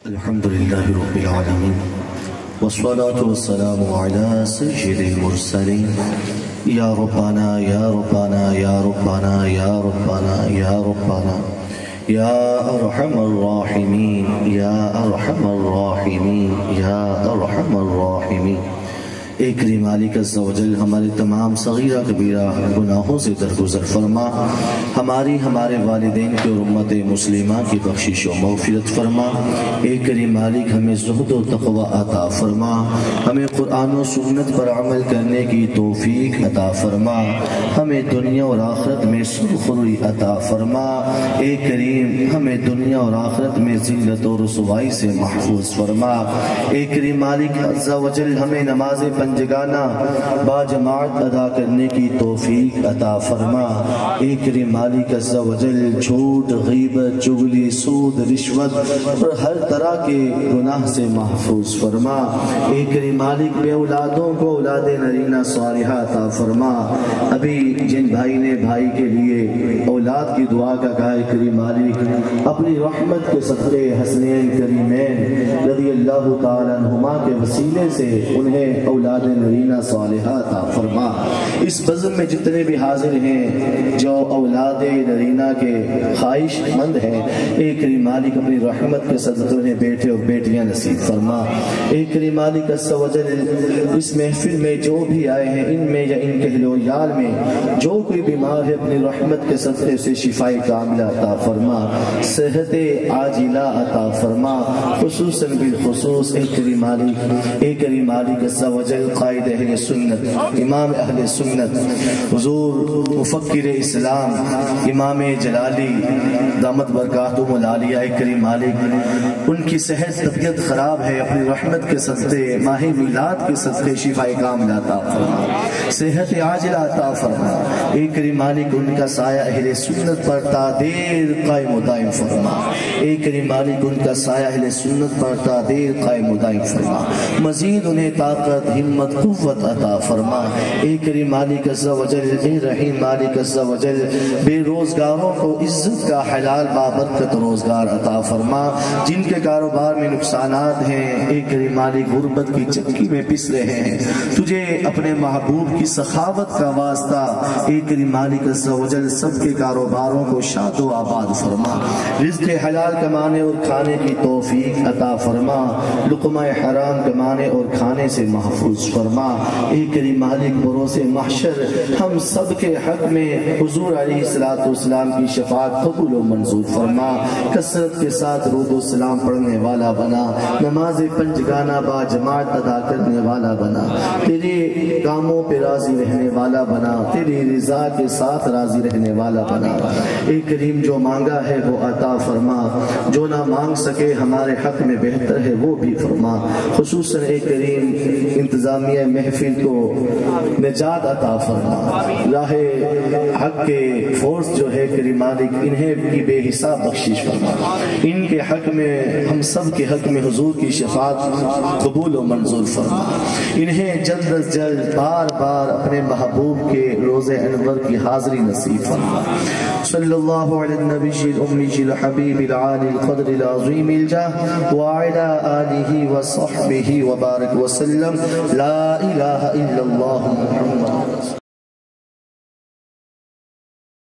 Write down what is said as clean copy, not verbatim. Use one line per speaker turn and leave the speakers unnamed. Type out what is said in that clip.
الحمد لله رب العالمين والصلاة والسلام على سيد المرسلين يا ربنا يا ربنا يا ربنا يا ربنا يا ربنا يا أرحم الراحمين يا أرحم الراحمين يا أرحم الراحمين اے کریم مالک عز و جل ہمارے تمام صغیرہ کبیرہ گناہوں سے درگزر فرما، ہمارے والدین کی اور امت مسلمہ کی بخشش و مغفرت فرما۔ اے کریم مالک ہمیں زہد و تقوی عطا فرما، ہمیں قرآن و سنت پر عمل کرنے کی توفیق عطا فرما، ہمیں دنیا اور آخرت میں سرخروئی عطا فرما۔ اے کریم ہمیں دنیا اور آخرت میں ذلت و رسوائی سے محفوظ فرما۔ اے کریم مالک عز و جل ہمیں نماز پنجگانہ با جماعت ادا کرنے کی توفیق عطا فرما۔ اے کریم مالک عز و جل جھوٹ، غیبت، چغلی، سود، رشوت اور ہر طرح کے گناہ سے محفوظ فرما۔ اے کریم مالک بے اولادوں کو اولاد نرینہ صالحہ عطا فرما۔ ابھی جن بھائی نے بھائی کے لیے اولاد کی دعا کا کہا، اے کریم مالک اپنی رحمت کے صدقے حسنین کریمین رضی اللہ تعالیٰ عنہما کے وسیلے سے انہیں اولاد نرینہ صالحہ عطا فرما۔ اس بزم میں جتنے بھی حاضر ہیں جو اولاد نرینہ کے خواہش مند ہیں، اے کریم مالک اپنی رحمت کے صدقے انہیں بیٹے اور بیٹیاں نصیب فرما۔ اے کریم مالک عز و جل اس محفل میں جو بھی آئے ہیں، ان میں یا ان کے اہل و عیال میں جو کوئی بیمار ہے، اپنی رحمت کے صدقے سے شفاء کاملہ عطا فرما، صحت عاجلہ عطا فرما، خصوصاً بالخصوص اے کریم مالک عز و جل قائد اہل سنت، امام اہل سنت، حضور مفکر اسلام امام جلالی دامت برکاتہم العالیہ، اے کریم مالک ان کی صحت طبیعت خراب ہے، اپنی رحمت کے صدقے ماہ میلاد کے صدقے شفاء کاملہ عطا فرما، صحت عاجلہ عطا فرما۔ اے کریم مالک ان کا سایہ اہل سنت پر تا دیر قائم و دائم فرما۔ اے کریم مالک ان کا سایہ اہل سنت پر تا دیر قائم و دائم فرما، مزید انہیں طاقت، ہمت، قوت عطا فرما۔ اے کریم مالک عز و جل، اے رحیم مالک عز و جل بے روزگاروں کو عزت کا حلال بابرکت روزگار عطا فرما، جن کے کاروبار میں نقصانات ہیں، اے کریم مالک غربت کی چکی میں پس رہے ہیں، تجھے اپنے محبوب کی سخاوت کا واسطہ اے کریم مالک عز و جل سب کے کاروباروں کو شاد و آباد فرما، رزق حلال کمانے اور کھانے کی توفیق عطا فرما، لقمہ حرام کمانے اور کھانے سے محفوظ فرما۔ اے کریم مالک بروز محشر ہم سب کے حق میں حضور علیہ السلام کی شفاعت قبول و منظور فرما، کثرت کے ساتھ درود و سلام پڑھنے والا بنا، نماز پنجگانہ با جماعت ادا کرنے والا بنا، تیرے کاموں پہ راضی رہنے والا بنا، تیری رضا کے ساتھ راضی رہنے والا بنا۔ اے کریم جو مانگا ہے وہ عطا فرما، جو نہ مانگ سکے ہمارے حق میں بہتر ہے وہ بھی فرما، خصوصاً اے کریم انتظامیہ محفل کو نجات عطا فرما، راہ حق کے فورس جو ہے کریم مالک انہیں کی بے حساب بخشش فرما، ان کے حق میں ہم سب کے حق میں حضور کی شفاعت قبول و منظور فرما، انہیں جلد از جلد بار بار اپنے محبوب کے روز انور کی حاضری نصیب فرما۔ صلی اللہ علی النبی الأمی الحبیب العالی القدر العظیم الجاہ وعلی آلہ وصحبہ وبارک وسلم۔ لا الہ الا اللہ محمد